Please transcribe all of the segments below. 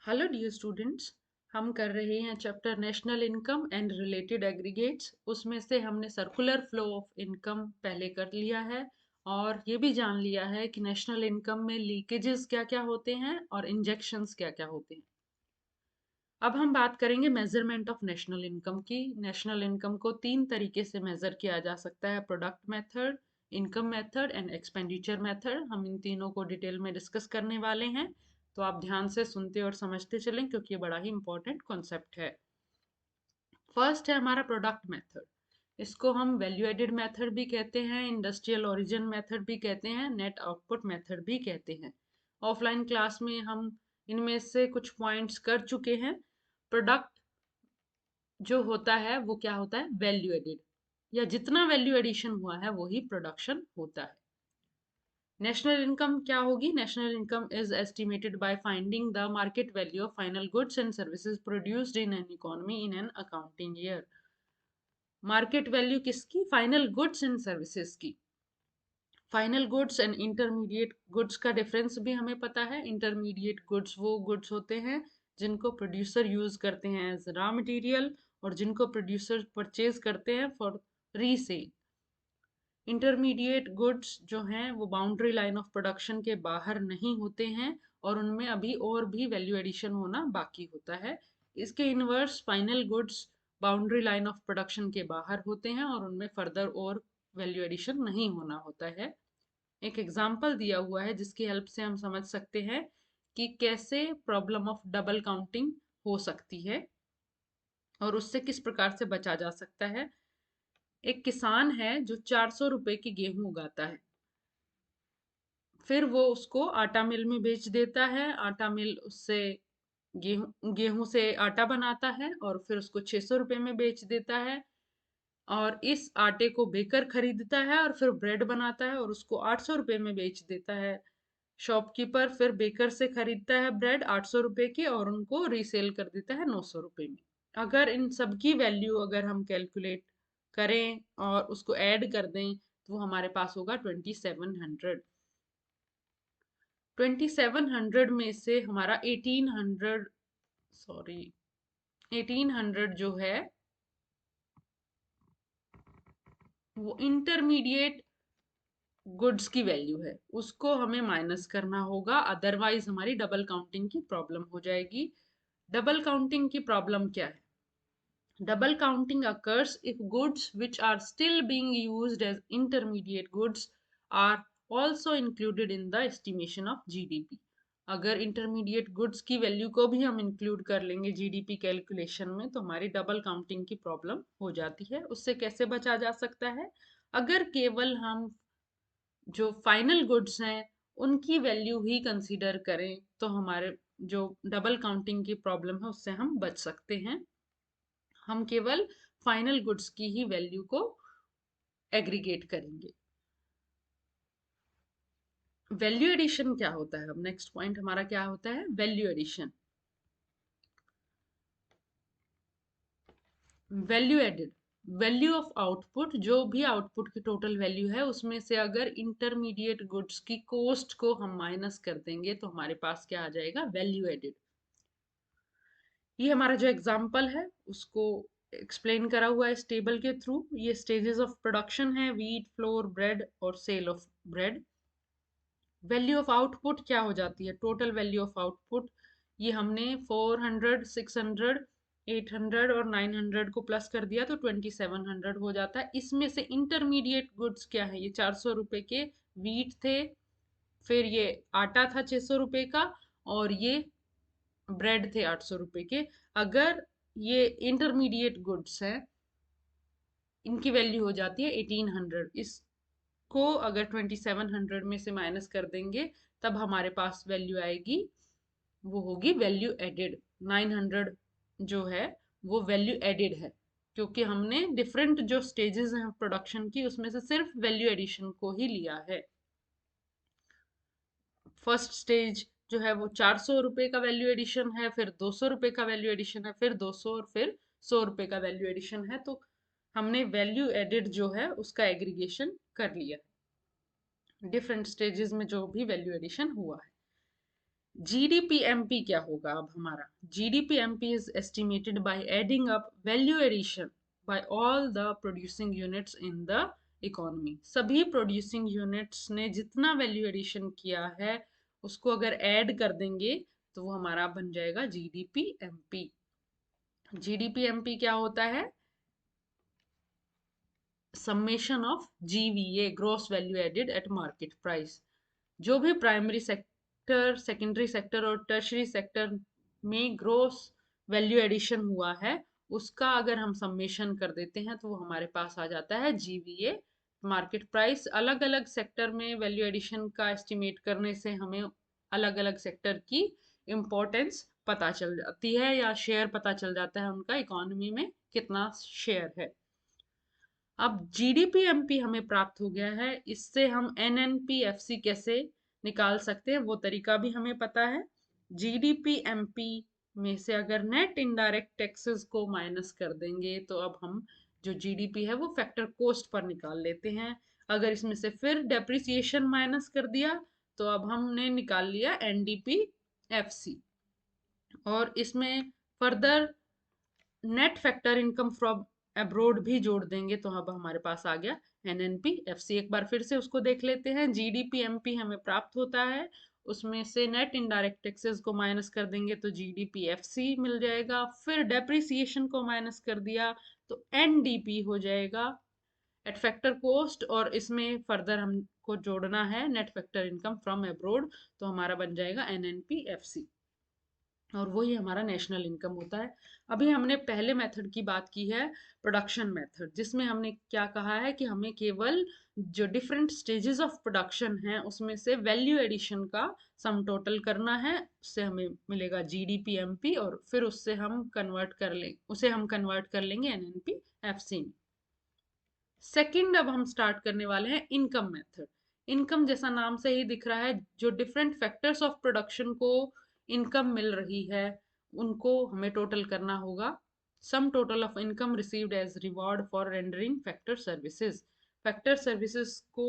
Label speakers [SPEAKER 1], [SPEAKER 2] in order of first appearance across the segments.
[SPEAKER 1] Hello dear students. हम कर रहे हैं chapter national income and related aggregates. उसमें से हमने सर्कुलर फ्लो ऑफ इनकम पहले कर लिया है और ये भी जान लिया है कि नेशनल इनकम में लीकेजेस क्या क्या होते हैं और इंजेक्शंस क्या क्या होते हैं। अब हम बात करेंगे मेजरमेंट ऑफ नेशनल इनकम की। नेशनल इनकम को तीन तरीके से मेजर किया जा सकता है: product method, income method and expenditure method. हम इन तीनों को डिटेल में डिस्कस करने वाले हैं, तो आप ध्यान से सुनते और समझते चलें क्योंकि ये बड़ा ही इंपॉर्टेंट कॉन्सेप्ट है। फर्स्ट है हमारा प्रोडक्ट मेथड। इसको हम वैल्यू एडेड मेथड भी कहते हैं, इंडस्ट्रियल ओरिजिन मेथड भी कहते हैं, नेट आउटपुट मेथड भी कहते हैं। ऑफलाइन क्लास में हम इनमें से कुछ पॉइंट्स कर चुके हैं। प्रोडक्ट जो होता है वो क्या होता है? वैल्यू एडेड, या जितना वैल्यू एडिशन हुआ है वही प्रोडक्शन होता है। नेशनल इनकम क्या होगी? National income is estimated by finding the market value of final goods and services produced in an economy in an accounting year. Market value किसकी? फाइनल गुड्स एंड सर्विसेज की। Final goods and intermediate goods का difference भी हमें पता है। Intermediate goods वो goods होते हैं जिनको प्रोड्यूसर यूज करते हैं एज रॉ मटेरियल और जिनको प्रोड्यूसर परचेज करते हैं फॉर रीसेल। इंटरमीडिएट गुड्स जो हैं वो बाउंड्री लाइन ऑफ प्रोडक्शन के बाहर नहीं होते हैं और उनमें अभी और भी वैल्यू एडिशन होना बाकी होता है। इसके inverse final goods boundary line of production के बाहर होते हैं और उनमें फर्दर और वैल्यू एडिशन नहीं होना होता है। एक एग्जाम्पल दिया हुआ है जिसकी हेल्प से हम समझ सकते हैं कि कैसे प्रॉब्लम ऑफ डबल काउंटिंग हो सकती है और उससे किस प्रकार से बचा जा सकता है। एक किसान है जो 400 रुपए की गेहूं उगाता है, फिर वो उसको आटा मिल में बेच देता है। आटा मिल उससे गेहूं से आटा बनाता है और फिर उसको 600 रुपए में बेच देता है और इस आटे को बेकर खरीदता है और फिर ब्रेड बनाता है और उसको 800 रुपए में बेच देता है। शॉपकीपर फिर बेकर से खरीदता है ब्रेड 800 रुपए की और उनको रीसेल कर देता है 900 रुपए में। अगर इन सब की वैल्यू अगर हम कैलकुलेट करें और उसको ऐड कर दें तो वो हमारे पास होगा 2700। 2700 में से हमारा 1800, सॉरी 1800 जो है वो इंटरमीडिएट गुड्स की वैल्यू है, उसको हमें माइनस करना होगा, अदरवाइज हमारी डबल काउंटिंग की प्रॉब्लम हो जाएगी। डबल काउंटिंग की प्रॉब्लम क्या है? Double counting occurs if goods which are still being used as intermediate goods are also included in the estimation of GDP. अगर इंटरमीडिएट गुड्स की वैल्यू को भी हम इंक्लूड कर लेंगे जीडीपी कैलकुलेशन में तो हमारी डबल काउंटिंग की प्रॉब्लम हो जाती है। उससे कैसे बचा जा सकता है? अगर केवल हम जो फाइनल गुड्स हैं उनकी वैल्यू ही कंसीडर करें तो हमारे जो डबल काउंटिंग की प्रॉब्लम है उससे हम बच सकते हैं। हम केवल फाइनल गुड्स की ही वैल्यू को एग्रीगेट करेंगे। वैल्यू एडिशन क्या होता है? अब नेक्स्ट पॉइंट हमारा क्या होता है? Value addition. Value added, value of output, जो भी आउटपुट की टोटल वैल्यू है उसमें से अगर इंटरमीडिएट गुड्स की कॉस्ट को हम माइनस कर देंगे तो हमारे पास क्या आ जाएगा? Value added. ये हमारा जो एग्जाम्पल है उसको एक्सप्लेन करा हुआ है इस टेबल के थ्रू। ये स्टेजेस ऑफ प्रोडक्शन है: वीट, फ्लोर, ब्रेड और sale of bread. Value of output क्या हो जाती है? Total value of output. ये हमने 400, 600, 800 और 900 को प्लस कर दिया तो 2700 हो जाता है। इसमें से इंटरमीडिएट गुड्स क्या है? ये 400 रुपए के वीट थे, फिर ये आटा था 600 रुपए का और ये ब्रेड थे 800 रुपए के। अगर ये इंटरमीडिएट गुड्स हैं इनकी वैल्यू हो जाती है 1800। इसको अगर 2700 में से माइनस कर देंगे तब हमारे पास वैल्यू आएगी, वो होगी वैल्यू एडेड। 900 जो है वो वैल्यू एडेड है क्योंकि हमने डिफरेंट जो स्टेजेस हैं प्रोडक्शन की उसमें से सिर्फ वैल्यू एडिशन को ही लिया है। फर्स्ट स्टेज जो है वो 400 रुपए का वैल्यू एडिशन है, फिर 200 रुपए का वैल्यू एडिशन है, फिर 200 और फिर 100 रुपए का वैल्यू एडिशन है। तो हमने वैल्यू एडेड जो है उसका एग्रीगेशन कर लिया डिफरेंट स्टेजेस में जो भी वैल्यू एडिशन हुआ है। GDPMP क्या होगा अब हमारा? GDPMP is estimated by adding up value addition by all the producing units in the economy. सभी producing units ने जितना value addition किया है उसको अगर add कर देंगे तो वो हमारा बन जाएगा GDPMP. GDPMP क्या होता है? Summation of GVA, gross value added at market price. जो भी प्राइमरी सेक्टर, सेकेंडरी सेक्टर और टर्शरी सेक्टर में ग्रोस वैल्यू एडिशन हुआ है उसका अगर हम सम्मेशन कर देते हैं तो वो हमारे पास आ जाता है जीवीए मार्केट प्राइस. अलग अलग सेक्टर में वैल्यू एडिशन का एस्टिमेट करने से हमें अलग अलग सेक्टर की इम्पोर्टेंस पता चल जाती है या शेयर पता चल जाता है उनका इकोनॉमी में कितना शेयर है. अब GDPMP हमें प्राप्त हो गया है, इससे हम NNPFC कैसे निकाल सकते हैं वो तरीका भी हमें पता है. GDPMP में से अगर नेट इनडायरेक्ट टैक्सेस को माइनस कर देंगे तो अब हम जो GDP है वो फैक्टर कोस्ट पर निकाल लेते हैं. अगर इसमें से फिर डेप्रिसिएशन माइनस कर दिया तो अब हमने निकाल लिया NDPFC. और इसमें further net factor income from abroad भी जोड़ देंगे तो अब हमारे पास आ गया NNPFC. एक बार फिर से उसको देख लेते हैं. GDPMP हमें प्राप्त होता है, उसमें से नेट इनडायरेक्ट टैक्सेस को माइनस कर देंगे तो GDPFC मिल जाएगा. फिर डेप्रिसिएशन को माइनस कर दिया तो NDP हो जाएगा एट फैक्टर कोस्ट. और इसमें फर्दर हमको जोड़ना है net factor income from abroad तो हमारा बन जाएगा NNPFC और वही हमारा नेशनल इनकम होता है. अभी हमने पहले मेथड की बात की है प्रोडक्शन मेथड, जिसमें हमने क्या कहा है कि हमें केवल जो डिफरेंट स्टेजेस ऑफ प्रोडक्शन हैं उसमें से वैल्यू एडिशन का सम टोटल करना है. उससे हमें मिलेगा GDPMP और फिर उससे हम कन्वर्ट कर लेंगे NNPFC में. सेकंड अब हम स्टार्ट करने वाले हैं इनकम मेथड. इनकम जैसा नाम से ही दिख रहा है, जो डिफरेंट फैक्टर्स ऑफ प्रोडक्शन को इनकम मिल रही है उनको हमें टोटल करना होगा. Sum total of income received as reward for rendering factor services. Factor services को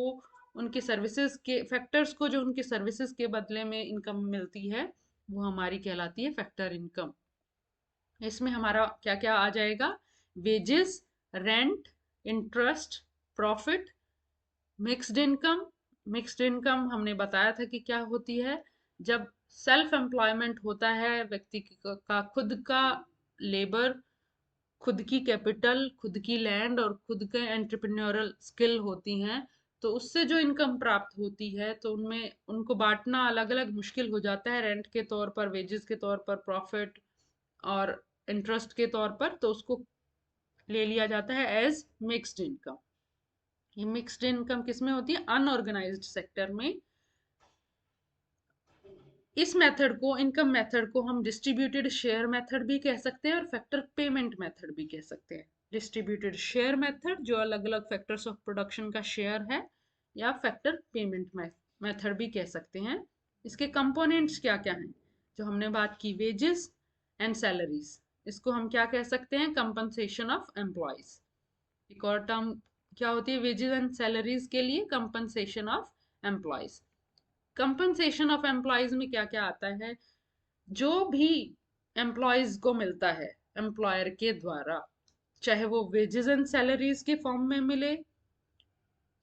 [SPEAKER 1] उनकी सर्विसेज के फैक्टर्स को जो उनकी सर्विसेज के बदले में इनकम मिलती है वो हमारी कहलाती है फैक्टर इनकम. इसमें हमारा क्या क्या आ जाएगा? Wages, rent, interest, profit, mixed income. Mixed income हमने बताया था कि क्या होती है. जब सेल्फ एम्प्लॉयमेंट होता है व्यक्ति का खुद का लेबर, खुद की कैपिटल, खुद की लैंड और खुद के एंटरप्रेन्योरल स्किल होती हैं तो उससे जो इनकम प्राप्त होती है तो उनमें उनको बांटना अलग अलग मुश्किल हो जाता है. रेंट के तौर पर, वेजेस के तौर पर, प्रॉफिट और इंटरेस्ट के तौर पर, तो उसको ले लिया जाता है एज मिक्स्ड इनकम. ये मिक्स्ड इनकम किसमें होती है? अनऑर्गेनाइज्ड सेक्टर में. इस मेथड को, इनकम मेथड को हम डिस्ट्रीब्यूटेड शेयर मेथड भी कह सकते हैं और फैक्टर पेमेंट मेथड भी कह सकते हैं. डिस्ट्रीब्यूटेड शेयर मेथड जो अलग अलग फैक्टर्स ऑफ प्रोडक्शन का शेयर है, या फैक्टर पेमेंट मेथड भी कह सकते हैं. इसके कंपोनेंट्स क्या क्या हैं? जो हमने बात की वेजेस एंड सैलरीज, इसको हम क्या कह सकते हैं? Compensation of employees. एक और टर्म क्या होती है वेजेस एंड सैलरीज के लिए? Compensation of employees. Compensation of employees में क्या क्या आता है? जो भी एम्प्लॉयज को मिलता है एम्प्लॉयर के द्वारा, चाहे वो वेजेस एंड सैलरीज के फॉर्म में मिले,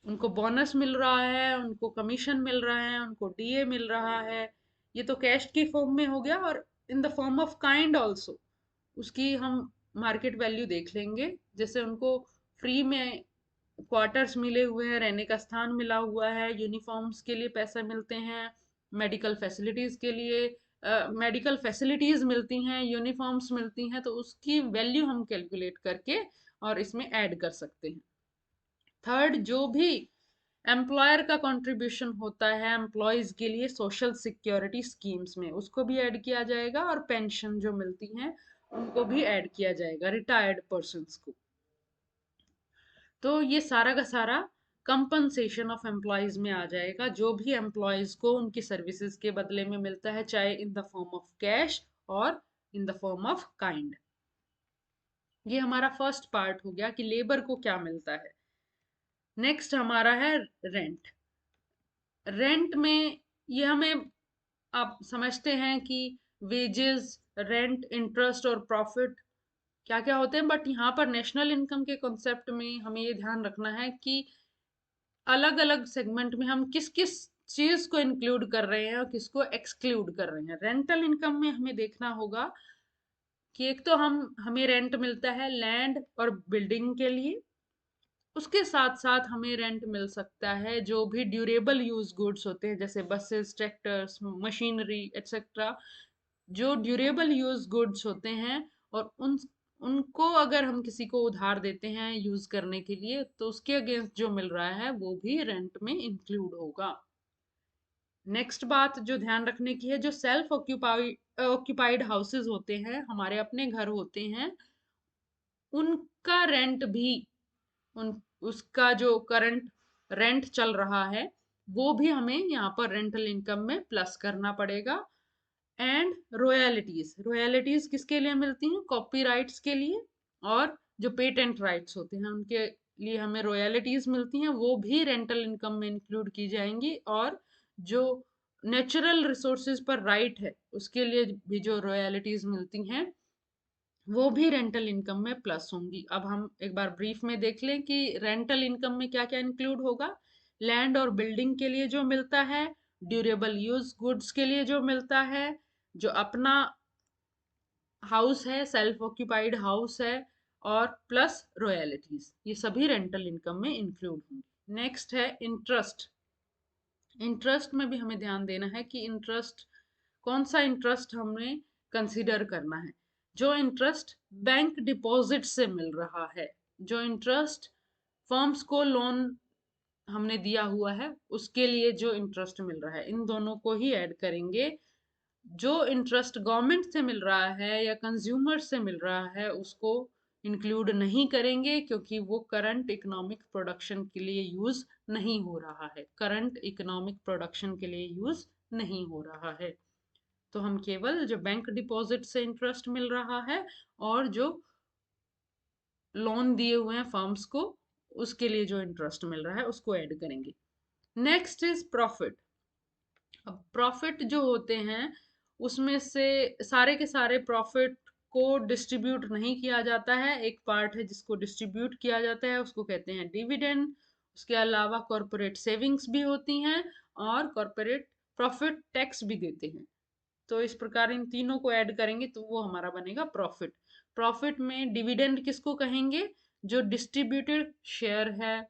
[SPEAKER 1] उनको बोनस मिल रहा है, उनको कमीशन मिल रहा है, उनको DA मिल रहा है, ये तो कैश की फॉर्म में हो गया. और in the form of kind also उसकी हम मार्केट वैल्यू देख लेंगे. जैसे उनको फ्री में क्वार्टर्स मिले हुए हैं, रहने का स्थान मिला हुआ है, यूनिफॉर्म्स के लिए पैसे मिलते हैं, मेडिकल फैसिलिटीज के लिए मेडिकल फैसिलिटीज मिलती हैं, यूनिफॉर्म्स मिलती हैं, तो उसकी वैल्यू हम कैलकुलेट करके और इसमें ऐड कर सकते हैं. थर्ड, जो भी एम्प्लॉयर का कंट्रीब्यूशन होता है एम्प्लॉयज के लिए सोशल सिक्योरिटी स्कीम्स में, उसको भी ऐड किया जाएगा. और पेंशन जो मिलती हैं उनको भी ऐड किया जाएगा, रिटायर्ड पर्सन्स को. तो ये सारा का सारा कंपनसेशन ऑफ एम्प्लॉयज में आ जाएगा, जो भी एम्प्लॉयज को उनकी सर्विसेज के बदले में मिलता है, चाहे in the form of cash और in the form of kind. ये हमारा फर्स्ट पार्ट हो गया कि लेबर को क्या मिलता है. नेक्स्ट हमारा है रेंट. रेंट में ये हमें आप समझते हैं कि वेजेस, रेंट, इंटरेस्ट और प्रॉफिट क्या क्या होते हैं, बट यहाँ पर नेशनल इनकम के कॉन्सेप्ट में हमें ये ध्यान रखना है कि अलग अलग सेगमेंट में हम किस किस चीज को इंक्लूड कर रहे हैं और किसको एक्सक्लूड कर रहे हैं। रेंटल इनकम में हमें देखना होगा कि एक तो हमें रेंट मिलता है लैंड और बिल्डिंग के लिए, उसके साथ साथ हमें रेंट मिल सकता है जो भी ड्यूरेबल यूज गुड्स होते हैं, जैसे बसेस, ट्रैक्टर्स, मशीनरी एक्सेट्रा। जो ड्यूरेबल यूज गुड्स होते हैं और उनको अगर हम किसी को उधार देते हैं यूज करने के लिए, तो उसके अगेंस्ट जो मिल रहा है वो भी रेंट में इंक्लूड होगा। नेक्स्ट बात जो ध्यान रखने की है, जो सेल्फ ऑक्यूपाइड हाउसेज होते हैं, हमारे अपने घर होते हैं, उनका रेंट भी, उन उसका जो करंट रेंट चल रहा है वो भी हमें यहाँ पर रेंटल इनकम में प्लस करना पड़ेगा। एंड रॉयल्टीज किसके लिए मिलती हैं? कॉपीराइट्स के लिए। और जो पेटेंट राइट्स होते हैं उनके लिए हमें रॉयल्टीज मिलती हैं, वो भी रेंटल इनकम में इंक्लूड की जाएंगी। और जो नेचुरल रिसोर्सेज पर राइट है उसके लिए भी जो रॉयल्टीज मिलती हैं वो भी रेंटल इनकम में प्लस होंगी। अब हम एक बार ब्रीफ में देख लें कि रेंटल इनकम में क्या क्या इंक्लूड होगा। लैंड और बिल्डिंग के लिए जो मिलता है, ड्यूरेबल यूज गुड्स के लिए जो मिलता है, जो अपना हाउस है, सेल्फ ऑक्यूपाइड हाउस है, और प्लस रॉयल्टीज, ये सभी रेंटल इनकम में इंक्लूड होंगे। नेक्स्ट है इंटरेस्ट। इंटरेस्ट में भी हमें ध्यान देना है कि इंटरेस्ट, कौन सा इंटरेस्ट हमें कंसीडर करना है। जो इंटरेस्ट बैंक डिपॉजिट से मिल रहा है, जो इंटरेस्ट फर्म्स को लोन हमने दिया हुआ है उसके लिए जो इंटरेस्ट मिल रहा है, इन दोनों को ही ऐड करेंगे। जो इंटरेस्ट गवर्नमेंट से मिल रहा है या कंज्यूमर से मिल रहा है उसको इंक्लूड नहीं करेंगे, क्योंकि वो करंट इकोनॉमिक प्रोडक्शन के लिए यूज नहीं हो रहा है, करंट इकोनॉमिक प्रोडक्शन के लिए यूज नहीं हो रहा है। तो हम केवल जो बैंक डिपॉजिट से इंटरेस्ट मिल रहा है और जो लोन दिए हुए हैं फर्म्स को उसके लिए जो इंटरेस्ट मिल रहा है उसको ऐड करेंगे। Next is profit. अब प्रॉफिट जो होते हैं उसमें से सारे के सारे प्रॉफिट को डिस्ट्रीब्यूट नहीं किया जाता है, एक पार्ट है जिसको डिस्ट्रीब्यूट किया जाता है, उसको कहते हैं डिविडेंड। उसके अलावा कॉरपोरेट सेविंग्स भी होती हैं और कॉरपोरेट प्रॉफिट टैक्स भी देते हैं। तो इस प्रकार इन तीनों को ऐड करेंगे तो वो हमारा बनेगा प्रॉफिट। प्रॉफिट में डिविडेंड किसको कहेंगे? जो डिस्ट्रीब्यूटेड शेयर है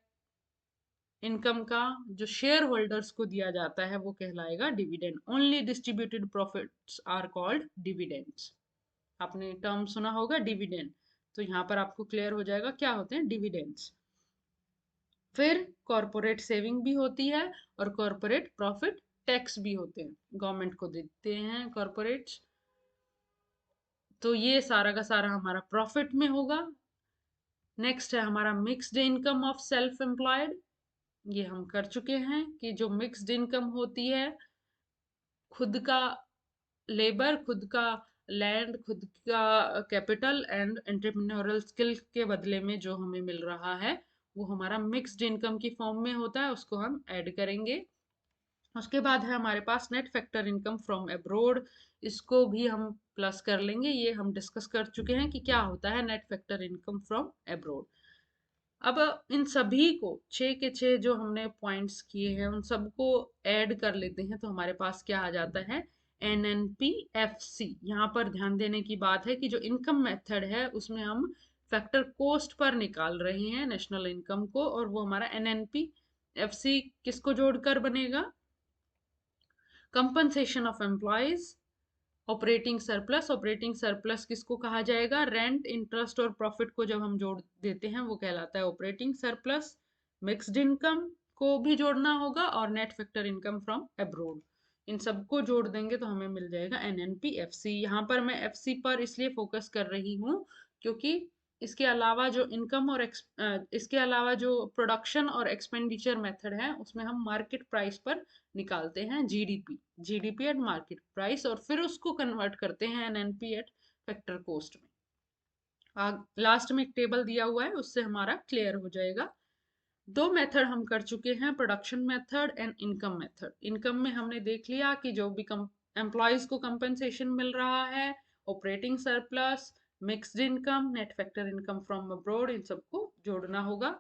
[SPEAKER 1] इनकम का, जो शेयर होल्डर्स को दिया जाता है वो कहलाएगा dividend. Only distributed profits are called dividends. आपने टर्म सुना होगा डिविडेंड, तो यहाँ पर आपको क्लियर हो जाएगा क्या होते हैं डिविडेंड्स। फिर कॉरपोरेट सेविंग भी होती है और कॉरपोरेट प्रॉफिट टैक्स भी होते हैं, गवर्नमेंट को देते हैं कॉरपोरेट्स। तो ये सारा का सारा हमारा प्रॉफिट में होगा। नेक्स्ट है हमारा mixed income of self employed. ये हम कर चुके हैं कि जो मिक्स्ड इनकम होती है, खुद का लेबर, खुद का लैंड, खुद का कैपिटल एंड एंटरप्रेन्योरल स्किल के बदले में जो हमें मिल रहा है वो हमारा मिक्स्ड इनकम की फॉर्म में होता है, उसको हम ऐड करेंगे। उसके बाद है हमारे पास net factor income from abroad, इसको भी हम प्लस कर लेंगे। ये हम डिस्कस कर चुके हैं कि क्या होता है net factor income from abroad. अब इन सभी को छः के छः जो हमने पॉइंट्स किए हैं उन सबको ऐड कर लेते हैं तो हमारे पास क्या आ जाता है? NNPFC। यहाँ पर ध्यान देने की बात है कि जो इनकम मेथड है उसमें हम फैक्टर कोस्ट पर निकाल रहे हैं नेशनल इनकम को, और वो हमारा NNPFC किसको जोड़कर बनेगा? Compensation of employees, operating surplus. Operating surplus किसको कहा जाएगा? रेंट, इंटरेस्ट और प्रॉफिट को जब हम जोड़ देते हैं वो कहलाता है ऑपरेटिंग सरप्लस। मिक्स्ड इनकम को भी जोड़ना होगा और net factor income from abroad, इन सबको जोड़ देंगे तो हमें मिल जाएगा NNPFC। यहाँ पर मैं FC पर इसलिए फोकस कर रही हूँ क्योंकि इसके अलावा जो इनकम और इसके अलावा जो प्रोडक्शन और एक्सपेंडिचर मेथड है उसमें हम मार्केट प्राइस पर निकालते हैं जीडीपी एट मार्केट प्राइस, और फिर उसको कन्वर्ट करते हैं एनएनपी एट फैक्टर कोस्ट में। लास्ट में एक टेबल दिया हुआ है उससे हमारा क्लियर हो जाएगा। दो मेथड हम कर चुके हैं, production method and income method. Income में हमने देख लिया कि जो भी एम्प्लॉयज को कंपनसेशन मिल रहा है, operating surplus, mixed income, net factor income from abroad, इन सबको जोड़ना होगा।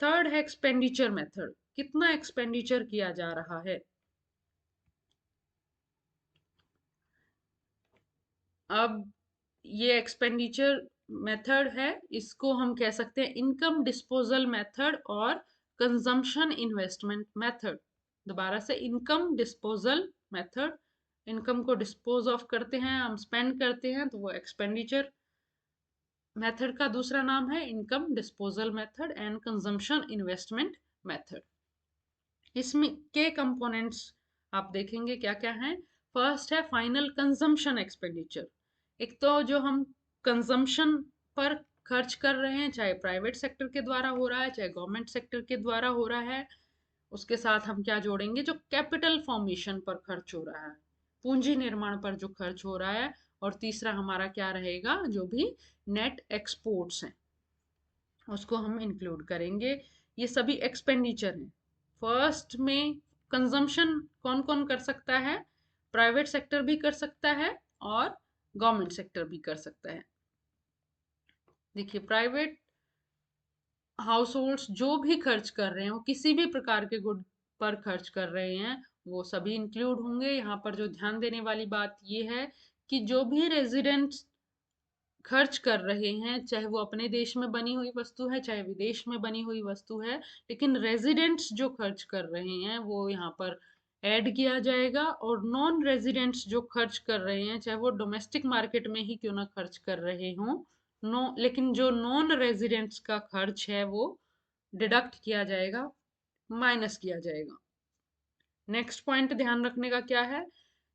[SPEAKER 1] थर्ड है एक्सपेंडिचर मेथड, कितना एक्सपेंडिचर किया जा रहा है। अब ये एक्सपेंडिचर मेथड है, इसको हम कह सकते हैं इनकम डिस्पोजल मेथड और कंजम्पशन इन्वेस्टमेंट मेथड। दोबारा से, इनकम डिस्पोजल मेथड, इनकम को डिस्पोज ऑफ करते हैं, हम स्पेंड करते हैं, तो वो एक्सपेंडिचर मेथड का दूसरा नाम है income disposal method and consumption investment method. इसमें के कंपोनेंट्स आप देखेंगे क्या क्या हैं। फर्स्ट है फाइनल कंजम्पशन एक्सपेंडिचर। एक तो जो हम कंजम्पशन पर खर्च कर रहे हैं, चाहे प्राइवेट सेक्टर के द्वारा हो रहा है चाहे गवर्नमेंट सेक्टर के द्वारा हो रहा है, उसके साथ हम क्या जोड़ेंगे, जो कैपिटल फॉर्मेशन पर खर्च हो रहा है, पूंजी निर्माण पर जो खर्च हो रहा है। और तीसरा हमारा क्या रहेगा, जो भी नेट एक्सपोर्ट्स हैं उसको हम इंक्लूड करेंगे। ये सभी एक्सपेंडिचर हैं। फर्स्ट में कंजम्पशन कौन कौन कर सकता है, प्राइवेट सेक्टर भी कर सकता है और गवर्नमेंट सेक्टर भी कर सकता है। देखिए, प्राइवेट हाउस होल्ड्स जो भी खर्च कर रहे हैं, वो किसी भी प्रकार के गुड पर खर्च कर रहे हैं, वो सभी इंक्लूड होंगे। यहाँ पर जो ध्यान देने वाली बात ये है कि जो भी रेजिडेंट्स खर्च कर रहे हैं, चाहे वो अपने देश में बनी हुई वस्तु है चाहे विदेश में बनी हुई वस्तु है, लेकिन रेजिडेंट्स जो खर्च कर रहे हैं वो यहाँ पर ऐड किया जाएगा। और नॉन रेजिडेंट्स जो खर्च कर रहे हैं, चाहे वो डोमेस्टिक मार्केट में ही क्यों ना खर्च कर रहे हों, नो, लेकिन जो नॉन रेजिडेंट्स का खर्च है वो डिडक्ट किया जाएगा, माइनस किया जाएगा। नेक्स्ट पॉइंट ध्यान रखने का क्या है,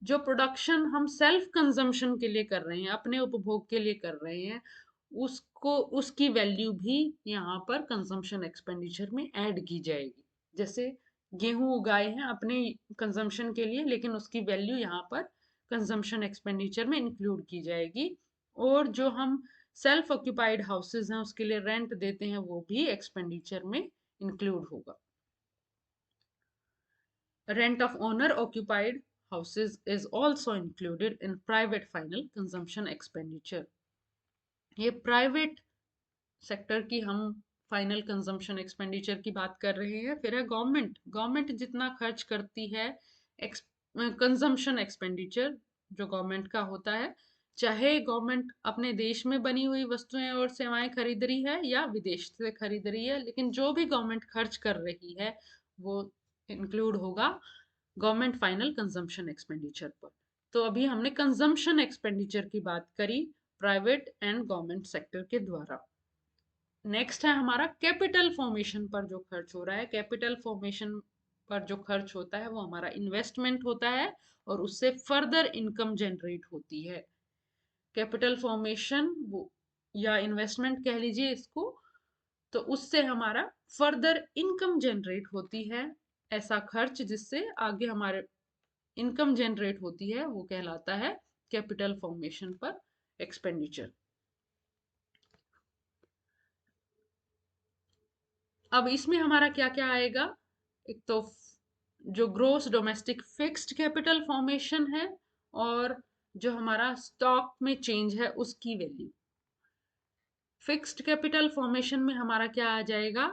[SPEAKER 1] जो प्रोडक्शन हम सेल्फ कंजम्पशन के लिए कर रहे हैं, अपने उपभोग के लिए कर रहे हैं, उसको उसकी वैल्यू भी यहाँ पर कंजम्पशन एक्सपेंडिचर में ऐड की जाएगी। जैसे गेहूं उगाए हैं अपने कंजम्पशन के लिए, लेकिन उसकी वैल्यू यहाँ पर कंजम्पशन एक्सपेंडिचर में इंक्लूड की जाएगी। और जो हम सेल्फ ऑक्यूपाइड हाउसेज हैं उसके लिए रेंट देते हैं, वो भी एक्सपेंडिचर में इंक्लूड होगा। Rent of owner occupied houses is also included in private final consumption expenditure. ये प्राइवेट सेक्टर की हम फाइनल कंजम्पशन एक्सपेंडिचर की बात कर रहे हैं। फिर है गवर्नमेंट। गवर्नमेंट जितना खर्च करती है कंजम्पशन एक्सपेंडिचर जो गवर्नमेंट का होता है, चाहे गवर्नमेंट अपने देश में बनी हुई वस्तुएं और सेवाएं खरीद रही है या विदेश से खरीद रही है, लेकिन जो भी गवर्नमेंट खर्च कर रही है वो इंक्लूड होगा गवर्नमेंट फाइनल कंजम्पशन एक्सपेंडिचर पर। तो अभी हमने कंजम्पशन एक्सपेंडिचर की बात करी प्राइवेट एंड गवर्नमेंट सेक्टर के द्वारा। नेक्स्ट है हमारा कैपिटल फॉर्मेशन पर जो खर्च हो रहा है। कैपिटल फॉर्मेशन पर जो खर्च होता है वो हमारा इन्वेस्टमेंट होता है और उससे फर्दर इनकम जनरेट होती है। कैपिटल फॉर्मेशन वो या इन्वेस्टमेंट कह लीजिए इसको, तो उससे हमारा फर्दर इनकम जनरेट होती है। ऐसा खर्च जिससे आगे हमारे इनकम जनरेट होती है वो कहलाता है कैपिटल फॉर्मेशन पर एक्सपेंडिचर। अब इसमें हमारा क्या क्या आएगा, एक तो जो gross domestic fixed capital formation है और जो हमारा स्टॉक में चेंज है उसकी वैल्यू। फिक्स्ड कैपिटल फॉर्मेशन में हमारा क्या आ जाएगा,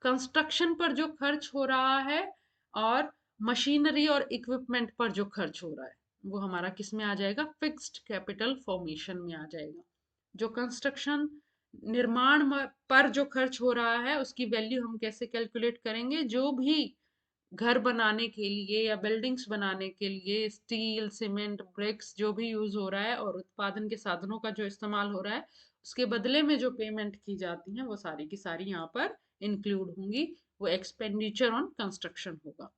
[SPEAKER 1] कंस्ट्रक्शन पर जो खर्च हो रहा है और मशीनरी और इक्विपमेंट पर जो खर्च हो रहा है वो हमारा किस में आ जाएगा, फिक्स्ड कैपिटल फॉर्मेशन में आ जाएगा। जो कंस्ट्रक्शन निर्माण पर जो खर्च हो रहा है उसकी वैल्यू हम कैसे कैलकुलेट करेंगे, जो भी घर बनाने के लिए या बिल्डिंग्स बनाने के लिए स्टील सीमेंट ब्रिक्स जो भी यूज हो रहा है और उत्पादन के साधनों का जो इस्तेमाल हो रहा है, उसके बदले में जो पेमेंट की जाती है वो सारी की सारी यहाँ पर इंक्लूड होंगी, वो एक्सपेंडिचर ऑन कंस्ट्रक्शन होगा।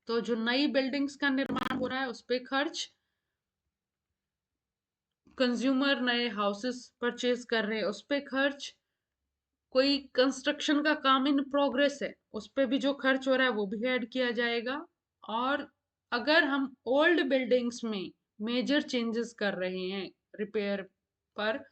[SPEAKER 1] तो जो नई बिल्डिंग्स का निर्माण हो रहा है उस पर खर्च, कंज्यूमर नए हाउसेस परचेज कर रहे हैं उस पर खर्च, कोई कंस्ट्रक्शन का काम इन प्रोग्रेस है उस पर भी जो खर्च हो रहा है वो भी ऐड किया जाएगा। और अगर हम ओल्ड बिल्डिंग्स में मेजर चेंजेस कर रहे हैं, रिपेयर पर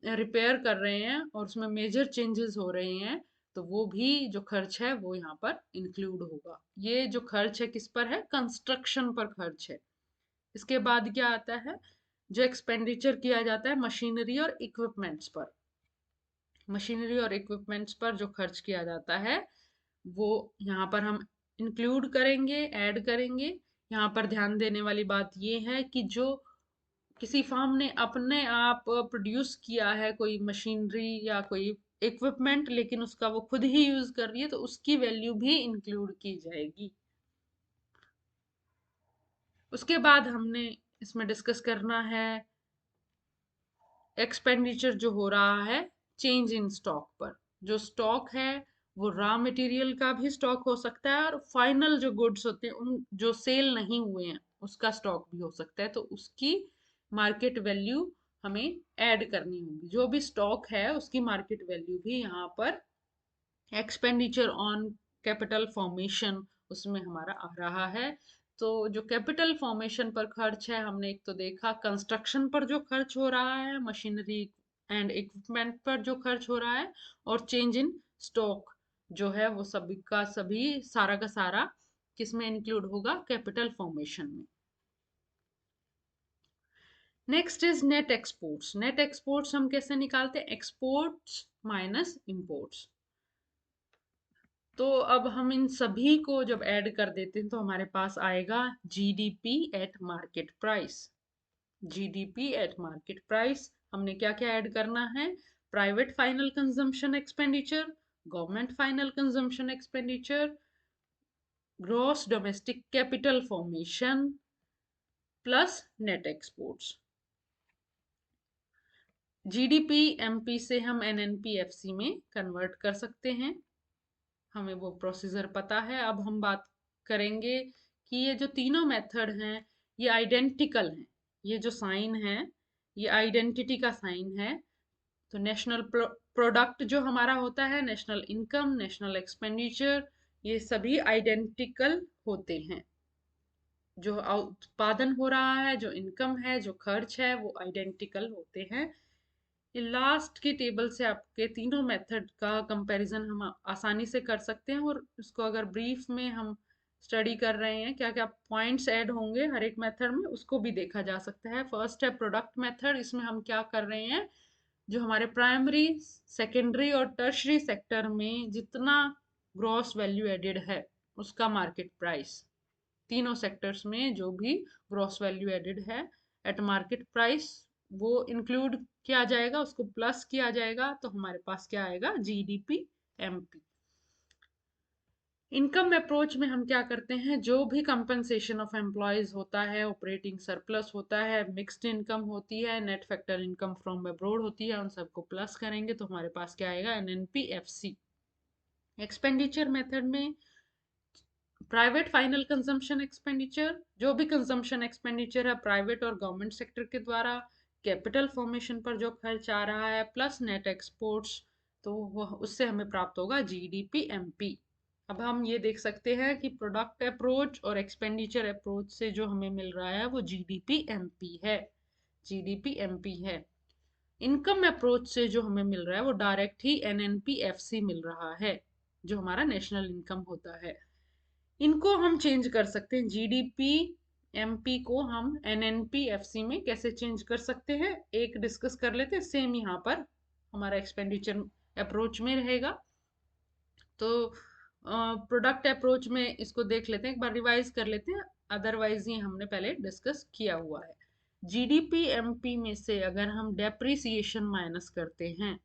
[SPEAKER 1] रिपेयर कर रहे हैं और उसमें मेजर चेंजेस हो रहे हैं, तो वो भी जो खर्च है वो यहाँ पर इंक्लूड होगा। ये जो खर्च है किस पर है? कंस्ट्रक्शन पर खर्च है। इसके बाद क्या आता है? जो एक्सपेंडिचर किया जाता है मशीनरी और इक्विपमेंट्स पर। मशीनरी और इक्विपमेंट्स पर जो खर्च किया जाता है वो यहाँ पर हम इंक्लूड करेंगे, ऐड करेंगे। यहाँ पर ध्यान देने वाली बात ये है कि जो किसी फर्म ने अपने आप प्रोड्यूस किया है कोई मशीनरी या कोई इक्विपमेंट, लेकिन उसका वो खुद ही यूज कर रही है, तो उसकी वैल्यू भी इंक्लूड की जाएगी। उसके बाद हमने इसमें डिस्कस करना है एक्सपेंडिचर जो हो रहा है चेंज इन स्टॉक पर। जो स्टॉक है वो रॉ मटेरियल का भी स्टॉक हो सकता है और फाइनल जो गुड्स होते हैं उन जो सेल नहीं हुए हैं उसका स्टॉक भी हो सकता है, तो उसकी मार्केट वैल्यू हमें ऐड करनी होगी। जो भी स्टॉक है उसकी मार्केट वैल्यू भी यहाँ पर एक्सपेंडिचर ऑन कैपिटल फॉर्मेशन उसमें हमारा आ रहा है। तो जो कैपिटल फॉर्मेशन पर खर्च है, हमने एक तो देखा कंस्ट्रक्शन पर जो खर्च हो रहा है, मशीनरी एंड इक्विपमेंट पर जो खर्च हो रहा है, और चेंज इन स्टॉक जो है वो सभी का सभी सारा का सारा किसमें इंक्लूड होगा? कैपिटल फॉर्मेशन में। Next is net exports. Net exports हम कैसे निकालते हैं? Exports minus imports. तो अब हम इन सभी को जब ऐड कर देते हैं तो हमारे पास आएगा GDP at market price. GDP at market price हमने क्या क्या ऐड करना है? Private final consumption expenditure, government final consumption expenditure, gross domestic capital formation plus net exports. GDP MP से हम एनएनपी में कन्वर्ट कर सकते हैं, हमें वो प्रोसीजर पता है। अब हम बात करेंगे कि ये जो तीनों मेथड हैं ये आइडेंटिकल हैं। ये जो साइन है ये आइडेंटिटी का साइन है। तो नेशनल प्रोडक्ट जो हमारा होता है, नेशनल इनकम, नेशनल एक्सपेंडिचर, ये सभी आइडेंटिकल होते हैं। जो उत्पादन हो रहा है, जो इनकम है, जो खर्च है, वो आइडेंटिकल होते हैं। ये लास्ट की टेबल से आपके तीनों मेथड का कंपैरिजन हम आसानी से कर सकते हैं, और इसको अगर ब्रीफ में हम स्टडी कर रहे हैं क्या क्या पॉइंट्स ऐड होंगे हर एक मेथड में, उसको भी देखा जा सकता है। फर्स्ट है प्रोडक्ट मेथड। इसमें हम क्या कर रहे हैं? जो हमारे प्राइमरी, सेकेंडरी और टर्शरी सेक्टर में जितना ग्रॉस वैल्यू एडेड है उसका मार्केट प्राइस, तीनों सेक्टर्स में जो भी ग्रॉस वैल्यू एडेड है एट मार्केट प्राइस वो इंक्लूड किया जाएगा, उसको प्लस किया जाएगा, तो हमारे पास क्या आएगा? GDP MP. इनकम अप्रोच में हम क्या करते हैं? जो भी कंपनसेशन ऑफ एम्प्लॉयज होता है, ऑपरेटिंग सरप्लस होता है, मिक्स्ड इनकम होती है, net factor income from abroad होती है, उन सबको प्लस करेंगे तो हमारे पास क्या आएगा? एनएनपीएफसी। एक्सपेंडिचर मेथड में प्राइवेट फाइनल कंजम्पशन एक्सपेंडिचर, जो भी कंजम्पशन एक्सपेंडिचर है प्राइवेट और गवर्नमेंट सेक्टर के द्वारा, कैपिटल फॉर्मेशन पर जो खर्च आ रहा है, प्लस नेट एक्सपोर्ट्स, तो वह उससे हमें प्राप्त होगा जीडीपी एमपी। अब हम ये देख सकते हैं कि प्रोडक्ट अप्रोच और एक्सपेंडिचर अप्रोच से जो हमें मिल रहा है वो जीडीपी एमपी है। जीडीपी एमपी है। इनकम अप्रोच से जो हमें मिल रहा है वो डायरेक्ट ही एनएनपीएफसी मिल रहा है, जो हमारा नेशनल इनकम होता है। इनको हम चेंज कर सकते हैं। जीडीपी एमपी को हम एनएनपीएफसी में कैसे चेंज कर सकते हैं, एक डिस्कस कर लेते हैं। सेम यहाँ पर हमारा एक्सपेंडिचर अप्रोच में रहेगा। तो प्रोडक्ट अप्रोच में इसको देख लेते हैं, एक बार रिवाइज कर लेते हैं, अदरवाइज ये हमने पहले डिस्कस किया हुआ है। जीडीपी एमपी में से अगर हम डेप्रिसिएशन माइनस करते हैं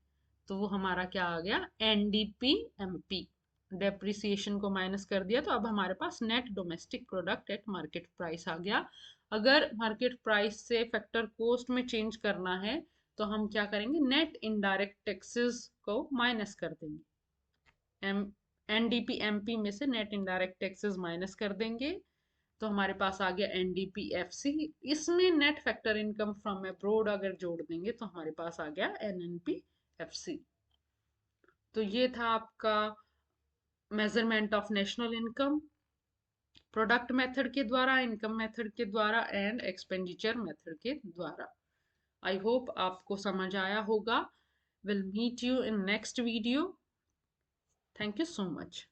[SPEAKER 1] तो वो हमारा क्या आ गया? NDP MP. डेप्रिसिएशन को माइनस कर दिया तो अब हमारे पास net domestic product at market price आ गया। अगर मार्केट प्राइस से फैक्टर कॉस्ट में चेंज करना है तो हम क्या करेंगे? नेट इनडायरेक्ट टैक्सेस को माइनस कर देंगे। एनडीपी एमपी में से नेट इनडायरेक्ट टैक्सेस माइनस कर देंगे तो हमारे पास आ गया एनडीपीएफसी। इसमें net factor income from abroad अगर जोड़ देंगे तो हमारे पास आ गया एनएनपीएफसी। तो ये था आपका measurement of national income, product method के द्वारा, इनकम मेथड के द्वारा एंड एक्सपेंडिचर मेथड के द्वारा। आई होप आपको समझ आया होगा। Will meet you in next video. Thank you so much.